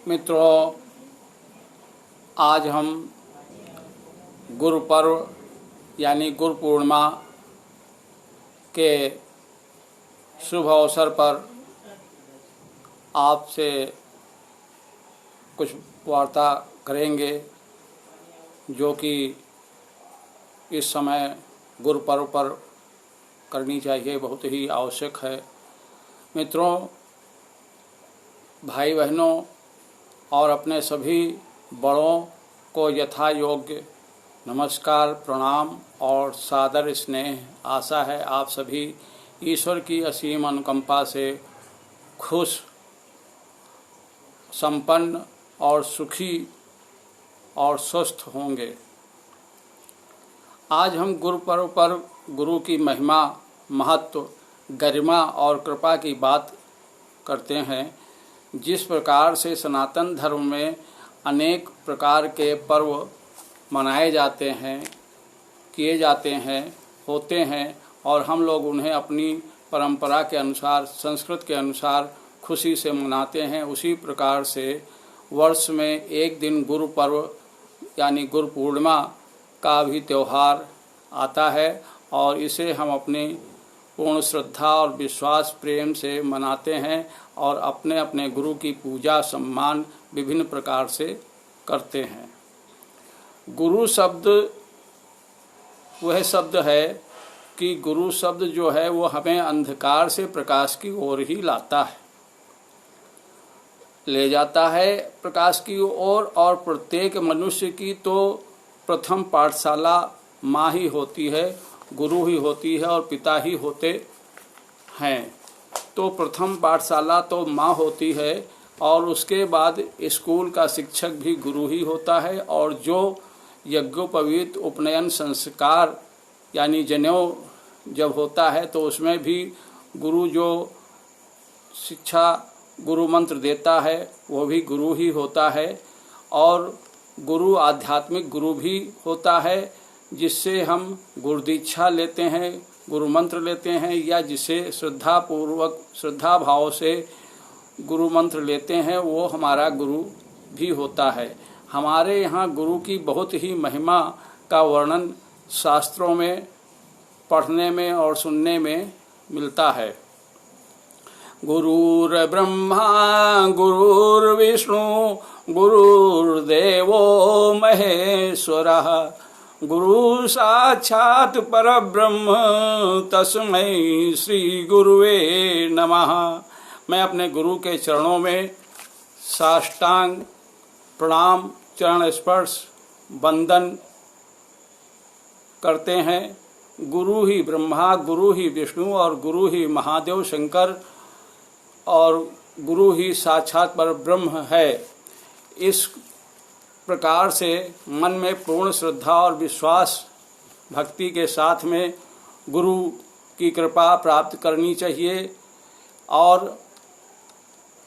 मित्रों, आज हम गुरु पर्व यानी गुरु पूर्णिमा के शुभ अवसर पर आपसे कुछ वार्ता करेंगे, जो कि इस समय गुरु पर्व पर करनी चाहिए, बहुत ही आवश्यक है। मित्रों, भाई बहनों और अपने सभी बड़ों को यथा योग्य नमस्कार, प्रणाम और सादर स्नेह। आशा है आप सभी ईश्वर की असीम अनुकंपा से खुश, संपन्न और सुखी और स्वस्थ होंगे। आज हम गुरु पर्व पर गुरु की महिमा, महत्व, गरिमा और कृपा की बात करते हैं। जिस प्रकार से सनातन धर्म में अनेक प्रकार के पर्व मनाए जाते हैं, किए जाते हैं, होते हैं और हम लोग उन्हें अपनी परंपरा के अनुसार, संस्कृत के अनुसार खुशी से मनाते हैं, उसी प्रकार से वर्ष में एक दिन गुरु पर्व यानी गुरु पूर्णिमा का भी त्यौहार आता है और इसे हम अपनी पूर्ण श्रद्धा और विश्वास प्रेम से मनाते हैं और अपने अपने गुरु की पूजा सम्मान विभिन्न प्रकार से करते हैं। गुरु शब्द वह शब्द है कि गुरु शब्द जो है वो हमें अंधकार से प्रकाश की ओर ही लाता है, ले जाता है प्रकाश की ओर। और प्रत्येक मनुष्य की तो प्रथम पाठशाला माँ ही होती है, गुरु ही होती है और पिता ही होते हैं। तो प्रथम पाठशाला तो माँ होती है और उसके बाद स्कूल का शिक्षक भी गुरु ही होता है। और जो यज्ञोपवीत उपनयन संस्कार यानी जनेऊ जब होता है तो उसमें भी गुरु जो शिक्षा, गुरु मंत्र देता है वो भी गुरु ही होता है। और गुरु आध्यात्मिक गुरु भी होता है, जिससे हम गुरु दीक्षा लेते हैं, गुरु मंत्र लेते हैं, या जिसे श्रद्धापूर्वक श्रद्धा भाव से गुरु मंत्र लेते हैं, वो हमारा गुरु भी होता है। हमारे यहाँ गुरु की बहुत ही महिमा का वर्णन शास्त्रों में पढ़ने में और सुनने में मिलता है। गुरुर्ब्रह्मा गुरुर्विष्णु गुरुर्देवो महेश्वरः गुरु साक्षात् परब्रह्म तस्मै श्री गुरुवे नमः। मैं अपने गुरु के चरणों में साष्टांग प्रणाम, चरण स्पर्श, वंदन करते हैं। गुरु ही ब्रह्मा, गुरु ही विष्णु और गुरु ही महादेव शंकर और गुरु ही साक्षात परब्रह्म है। इस प्रकार से मन में पूर्ण श्रद्धा और विश्वास भक्ति के साथ में गुरु की कृपा प्राप्त करनी चाहिए। और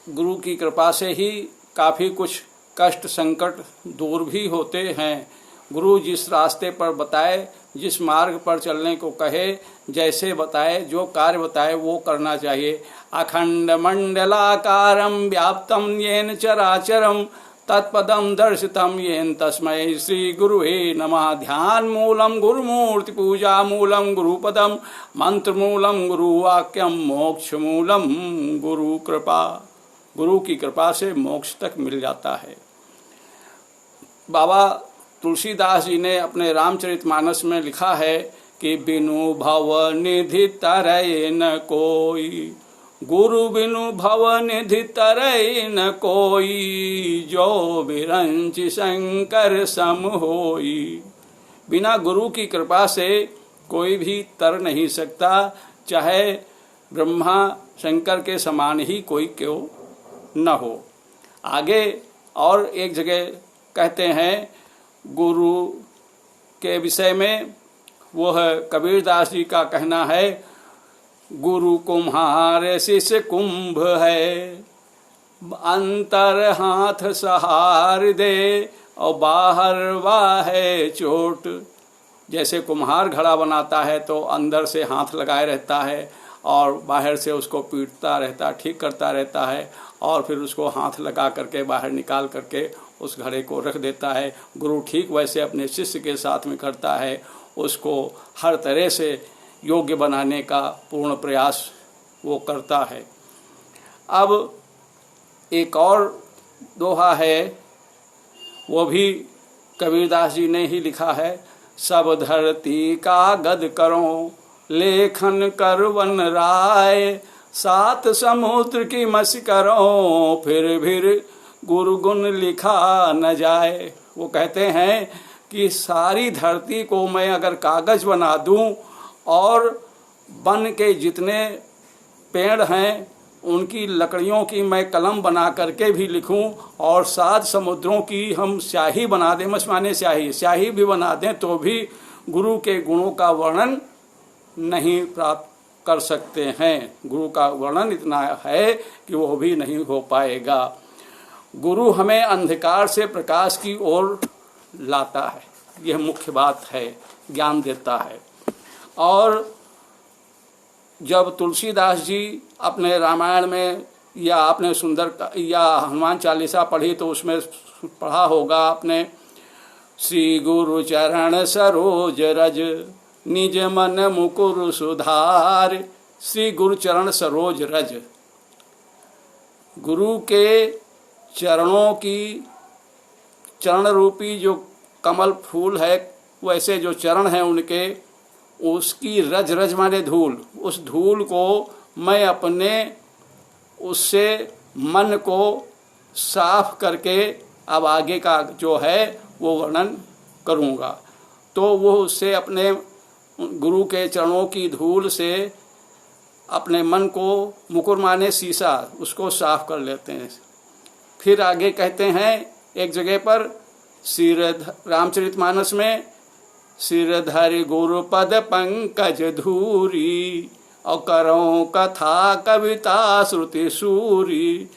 गुरु की कृपा से ही काफ़ी कुछ कष्ट संकट दूर भी होते हैं। गुरु जिस रास्ते पर बताए, जिस मार्ग पर चलने को कहे, जैसे बताए, जो कार्य बताए वो करना चाहिए। अखंड मंडलाकारं व्याप्तं येन चराचरं तत्पदं दर्शितं येन तस्मै श्री गुरुवे नमः। ध्यान मूलम गुरुमूर्ति पूजा मूलम गुरुपदम मंत्र मूलम गुरुवाक्यम मोक्ष मूलम गुरु कृपा। गुरु की कृपा से मोक्ष तक मिल जाता है। बाबा तुलसीदास जी ने अपने रामचरितमानस में लिखा है कि बिनु भव निधि तरय न कोई, गुरु बिनु भव निधि तरय न कोई, जो बिरंच शंकर सम होई। बिना गुरु की कृपा से कोई भी तर नहीं सकता, चाहे ब्रह्मा शंकर के समान ही कोई क्यों न हो। आगे और एक जगह कहते हैं गुरु के विषय में, वह कबीरदास जी का कहना है, गुरु कुम्हार शिष्य कुंभ है, अंतर हाथ सहार दे और बाहर वाहे चोट। जैसे कुम्हार घड़ा बनाता है तो अंदर से हाथ लगाए रहता है और बाहर से उसको पीटता रहता, ठीक करता रहता है। और फिर उसको हाथ लगा करके बाहर निकाल करके उस घड़े को रख देता है। गुरु ठीक वैसे अपने शिष्य के साथ में करता है, उसको हर तरह से योग्य बनाने का पूर्ण प्रयास वो करता है। अब एक और दोहा है, वो भी कबीरदास जी ने ही लिखा है। सब धरती का गद करो लेखन कर वन राय, सात समुद्र की मस करो फिर गुरु गुण लिखा न जाए। वो कहते हैं कि सारी धरती को मैं अगर कागज बना दूं और वन के जितने पेड़ हैं उनकी लकड़ियों की मैं कलम बना करके भी लिखूं और सात समुद्रों की हम स्याही बना दें, मसमाने स्याही भी बना दें, तो भी गुरु के गुणों का वर्णन नहीं प्राप्त कर सकते हैं। गुरु का वर्णन इतना है कि वो भी नहीं हो पाएगा। गुरु हमें अंधकार से प्रकाश की ओर लाता है, यह मुख्य बात है, ज्ञान देता है। और जब तुलसीदास जी अपने रामायण में या आपने सुंदर या हनुमान चालीसा पढ़ी तो उसमें पढ़ा होगा आपने, श्री गुरु चरण सरोज रज निज मन मुकुर सुधार। श्री गुरु चरण सरोज रज, गुरु के चरणों की, चरण रूपी जो कमल फूल है वैसे जो चरण हैं उनके, उसकी रज, रज माने धूल, उस धूल को मैं अपने उससे मन को साफ करके अब आगे का जो है वो वर्णन करूँगा। तो वो उससे अपने गुरु के चरणों की धूल से अपने मन को, मुकुर माने शीशा, उसको साफ कर लेते हैं। फिर आगे कहते हैं एक जगह पर रामचरितमानस में, सिरधरि गुरु पद पंकज धूरी और करो कथा कविता श्रुति सूरी।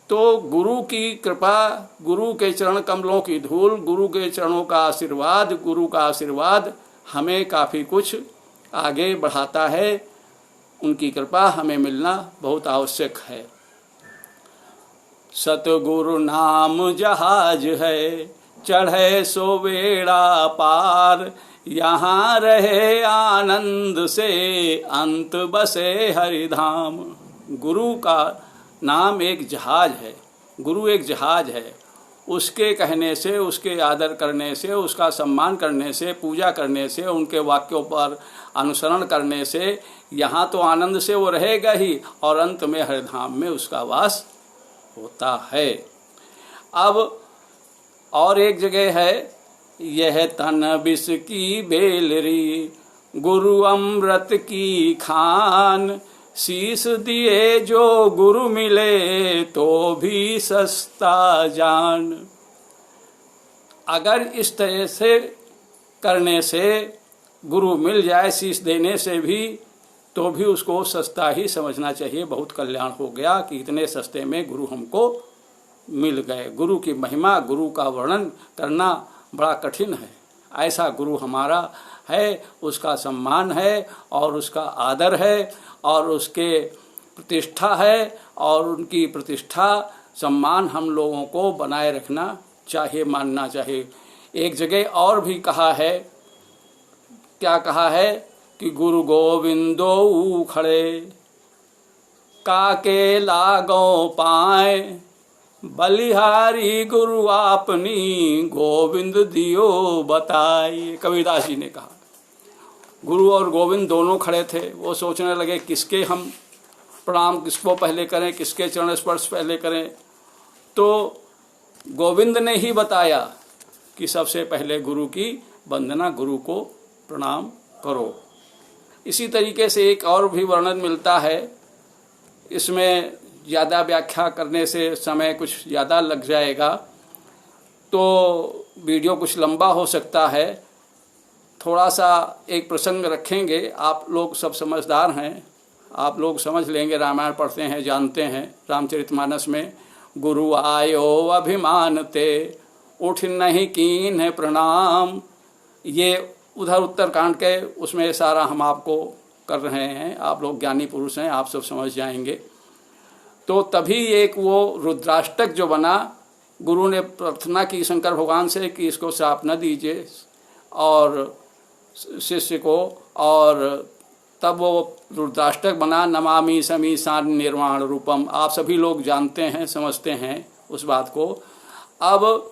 तो गुरु की कृपा, गुरु के चरण कमलों की धूल, गुरु के चरणों का आशीर्वाद, गुरु का आशीर्वाद हमें काफ़ी कुछ आगे बढ़ाता है। उनकी कृपा हमें मिलना बहुत आवश्यक है। सतगुरु नाम जहाज है, चढ़े सो बेड़ा पार, यहाँ रहे आनंद से अंत बसे हरिधाम। गुरु का नाम एक जहाज है, गुरु एक जहाज है। उसके कहने से, उसके आदर करने से, उसका सम्मान करने से, पूजा करने से, उनके वाक्यों पर अनुसरण करने से यहाँ तो आनंद से वो रहेगा ही और अंत में हरिधाम में उसका वास होता है। अब और एक जगह है, यह तन विष की बेलरी गुरु अमृत की खान, शीश दिए जो गुरु मिले तो भी सस्ता जान। अगर इस तरह से करने से गुरु मिल जाए, शीश देने से भी, तो भी उसको सस्ता ही समझना चाहिए। बहुत कल्याण हो गया कि इतने सस्ते में गुरु हमको मिल गए। गुरु की महिमा, गुरु का वर्णन करना बड़ा कठिन है। ऐसा गुरु हमारा है, उसका सम्मान है और उसका आदर है और उसके प्रतिष्ठा है, और उनकी प्रतिष्ठा सम्मान हम लोगों को बनाए रखना चाहिए, मानना चाहिए। एक जगह और भी कहा है, क्या कहा है कि गुरु गोविंदो खड़े काके लागो पाए, बलिहारी गुरु आपनी गोविंद दियो बताई। कबीरदास जी ने कहा, गुरु और गोविंद दोनों खड़े थे। वो सोचने लगे किसके हम प्रणाम, किसको पहले करें, किसके चरण स्पर्श पहले करें। तो गोविंद ने ही बताया कि सबसे पहले गुरु की वंदना, गुरु को प्रणाम करो। इसी तरीके से एक और भी वर्णन मिलता है। इसमें ज़्यादा व्याख्या करने से समय कुछ ज़्यादा लग जाएगा, तो वीडियो कुछ लंबा हो सकता है। थोड़ा सा एक प्रसंग रखेंगे। आप लोग सब समझदार हैं, आप लोग समझ लेंगे, रामायण पढ़ते हैं, जानते हैं। रामचरितमानस में गुरु आयो अभिमान ते उठ नहीं कीन है प्रणाम, ये उधर उत्तरकांड के उसमें सारा हम आपको कर रहे हैं। आप लोग ज्ञानी पुरुष हैं, आप सब समझ जाएंगे। तो तभी एक वो रुद्राष्टक जो बना, गुरु ने प्रार्थना की शंकर भगवान से कि इसको श्राप न दीजिए और शिष्य को, और तब वो रुद्राष्टक बना, नमामि समीशान निर्वाण रूपम। आप सभी लोग जानते हैं, समझते हैं उस बात को। अब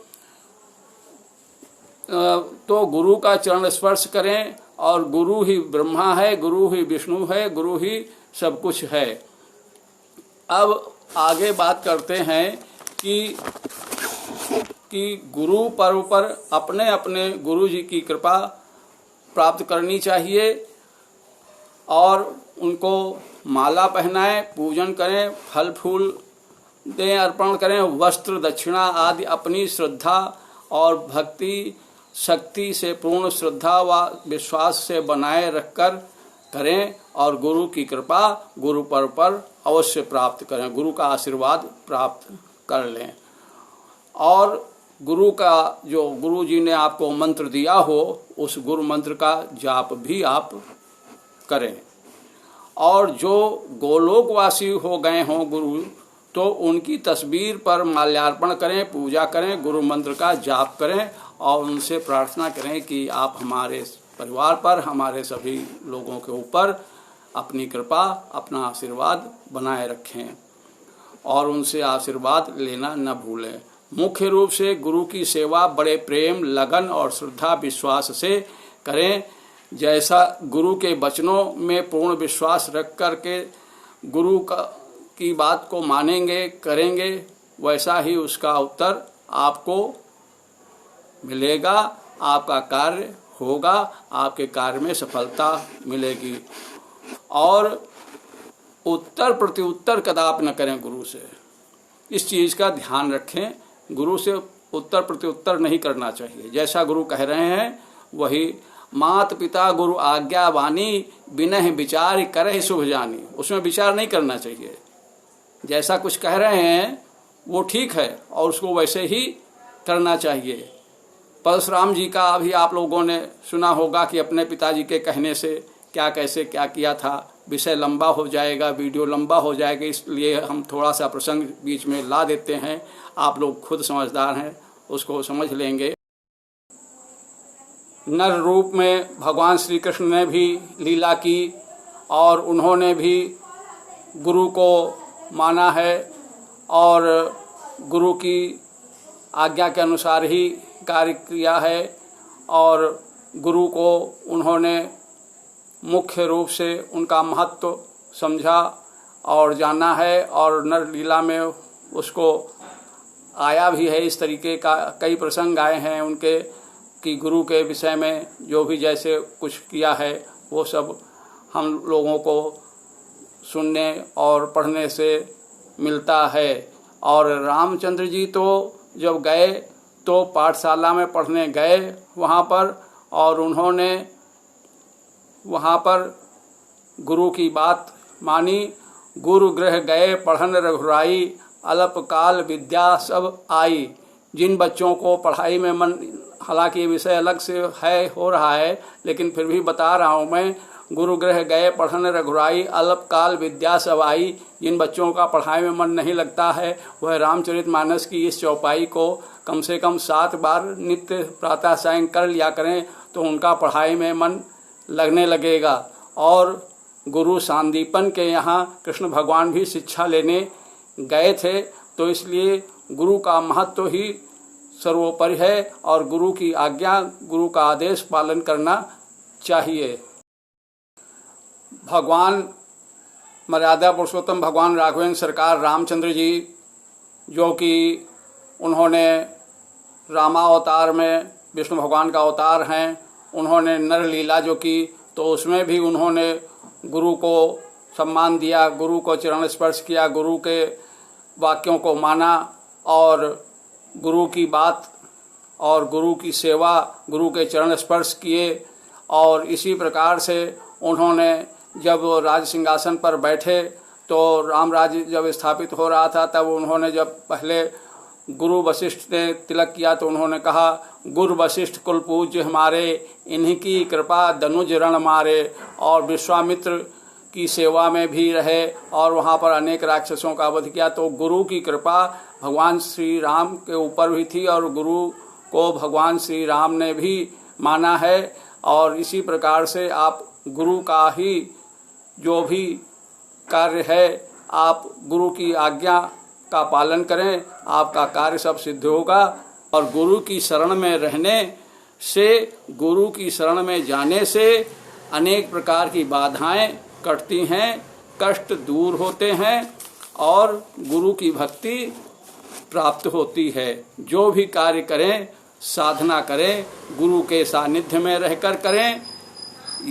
तो गुरु का चरण स्पर्श करें, और गुरु ही ब्रह्मा है, गुरु ही विष्णु है, गुरु ही सब कुछ है। अब आगे बात करते हैं कि गुरु पर्व पर अपने अपने गुरु जी की कृपा प्राप्त करनी चाहिए, और उनको माला पहनाएं, पूजन करें, फल फूल दें, अर्पण करें, वस्त्र दक्षिणा आदि अपनी श्रद्धा और भक्ति शक्ति से, पूर्ण श्रद्धा व विश्वास से बनाए रखकर करें, और गुरु की कृपा गुरु पर्व पर अवश्य प्राप्त करें, गुरु का आशीर्वाद प्राप्त कर लें। और गुरु का जो गुरु जी ने आपको मंत्र दिया हो, उस गुरु मंत्र का जाप भी आप करें। और जो गोलोकवासी हो गए हों गुरु, तो उनकी तस्वीर पर माल्यार्पण करें, पूजा करें, गुरु मंत्र का जाप करें, और उनसे प्रार्थना करें कि आप हमारे परिवार पर, हमारे सभी लोगों के ऊपर अपनी कृपा, अपना आशीर्वाद बनाए रखें, और उनसे आशीर्वाद लेना न भूलें। मुख्य रूप से गुरु की सेवा बड़े प्रेम, लगन और श्रद्धा विश्वास से करें। जैसा गुरु के वचनों में पूर्ण विश्वास रख कर के गुरु की बात को मानेंगे, करेंगे, वैसा ही उसका उत्तर आपको मिलेगा, आपका कार्य होगा, आपके कार्य में सफलता मिलेगी। और उत्तर प्रत्युत्तर कदापि न करें गुरु से, इस चीज़ का ध्यान रखें। गुरु से उत्तर प्रत्युत्तर नहीं करना चाहिए। जैसा गुरु कह रहे हैं वही, मात पिता गुरु आज्ञा वाणी, बिनह विचार करे शुभ जानी। उसमें विचार नहीं करना चाहिए। जैसा कुछ कह रहे हैं वो ठीक है, और उसको वैसे ही करना चाहिए। परशुराम जी का भी आप लोगों ने सुना होगा कि अपने पिताजी के कहने से क्या कैसे क्या किया था। विषय लंबा हो जाएगा, वीडियो लंबा हो जाएगा, इसलिए हम थोड़ा सा प्रसंग बीच में ला देते हैं। आप लोग खुद समझदार हैं, उसको समझ लेंगे। नर रूप में भगवान श्री कृष्ण ने भी लीला की, और उन्होंने भी गुरु को माना है, और गुरु की आज्ञा के अनुसार ही कार्य किया है, और गुरु को उन्होंने मुख्य रूप से उनका महत्व समझा और जाना है, और नर लीला में उसको आया भी है। इस तरीके का कई प्रसंग आए हैं उनके, कि गुरु के विषय में जो भी जैसे कुछ किया है वो सब हम लोगों को सुनने और पढ़ने से मिलता है। और रामचंद्र जी तो जब गए तो पाठशाला में पढ़ने गए वहाँ पर, और उन्होंने वहाँ पर गुरु की बात मानी। गुरु गृह गए पढ़न रघुराई, अल्पकाल विद्या सब आई। जिन बच्चों को पढ़ाई में मन, हालांकि ये विषय अलग से है, हो रहा है, लेकिन फिर भी बता रहा हूँ मैं। गुरु गृह गए पढ़न रघुराई, अल्पकाल विद्या सब आई। जिन बच्चों का पढ़ाई में मन नहीं लगता है, वह रामचरितमानस की इस चौपाई को कम से कम 7 बार नित्य प्रातः सायं कर लिया करें, तो उनका पढ़ाई में मन लगने लगेगा। और गुरु सांदीपन के यहाँ कृष्ण भगवान भी शिक्षा लेने गए थे, तो इसलिए गुरु का महत्व ही सर्वोपरि है, और गुरु की आज्ञा, गुरु का आदेश पालन करना चाहिए। भगवान मर्यादा पुरुषोत्तम भगवान राघवेंद्र सरकार रामचंद्र जी, जो कि उन्होंने रामावतार में विष्णु भगवान का अवतार हैं, उन्होंने नर लीला जो की, तो उसमें भी उन्होंने गुरु को सम्मान दिया, गुरु को चरण स्पर्श किया, गुरु के वाक्यों को माना, और गुरु की बात और गुरु की सेवा, गुरु के चरण स्पर्श किए। और इसी प्रकार से उन्होंने जब राज सिंहासन पर बैठे, तो राम राज्य जब स्थापित हो रहा था, तब उन्होंने जब पहले गुरु वशिष्ठ ने तिलक किया, तो उन्होंने कहा, गुरु वशिष्ठ कुल पूज्य हमारे, इन्हीं की कृपा दनुज रण मारे। और विश्वामित्र की सेवा में भी रहे और वहाँ पर अनेक राक्षसों का वध किया। तो गुरु की कृपा भगवान श्री राम के ऊपर भी थी और गुरु को भगवान श्री राम ने भी माना है। और इसी प्रकार से आप गुरु का ही जो भी कार्य है आप गुरु की आज्ञा का पालन करें, आपका कार्य सब सिद्ध होगा। और गुरु की शरण में रहने से, गुरु की शरण में जाने से अनेक प्रकार की बाधाएं कटती हैं, कष्ट दूर होते हैं और गुरु की भक्ति प्राप्त होती है। जो भी कार्य करें, साधना करें, गुरु के सानिध्य में रहकर करें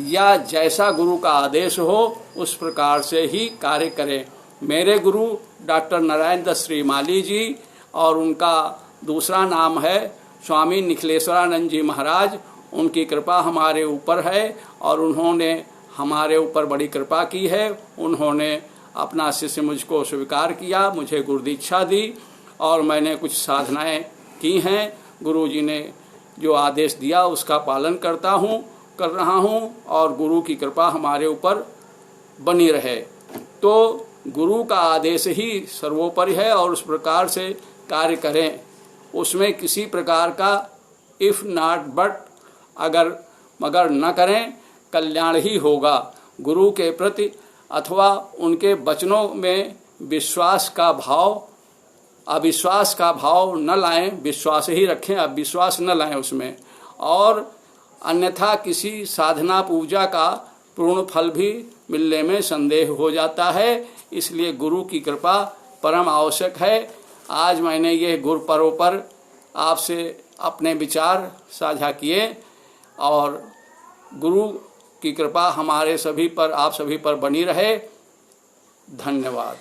या जैसा गुरु का आदेश हो उस प्रकार से ही कार्य करें। मेरे गुरु डॉक्टर नारायण दत्त श्रीमाली जी और उनका दूसरा नाम है स्वामी निखिलेश्वरानंद जी महाराज। उनकी कृपा हमारे ऊपर है और उन्होंने हमारे ऊपर बड़ी कृपा की है। उन्होंने अपना शिष्य मुझको स्वीकार किया, मुझे गुरु दीक्षा दी और मैंने कुछ साधनाएं की हैं। गुरु जी ने जो आदेश दिया उसका पालन कर रहा हूँ और गुरु की कृपा हमारे ऊपर बनी रहे। तो गुरु का आदेश ही सर्वोपरि है और उस प्रकार से कार्य करें, उसमें किसी प्रकार का इफ नॉट बट मगर न करें, कल्याण ही होगा। गुरु के प्रति अथवा उनके वचनों में अविश्वास का भाव न लाएं, विश्वास ही रखें, अविश्वास न लाएं उसमें। और अन्यथा किसी साधना पूजा का पूर्ण फल भी मिलने में संदेह हो जाता है। इसलिए गुरु की कृपा परम आवश्यक है। आज मैंने ये गुरु पर्व पर आपसे अपने विचार साझा किए और गुरु की कृपा हमारे सभी पर, आप सभी पर बनी रहे। धन्यवाद।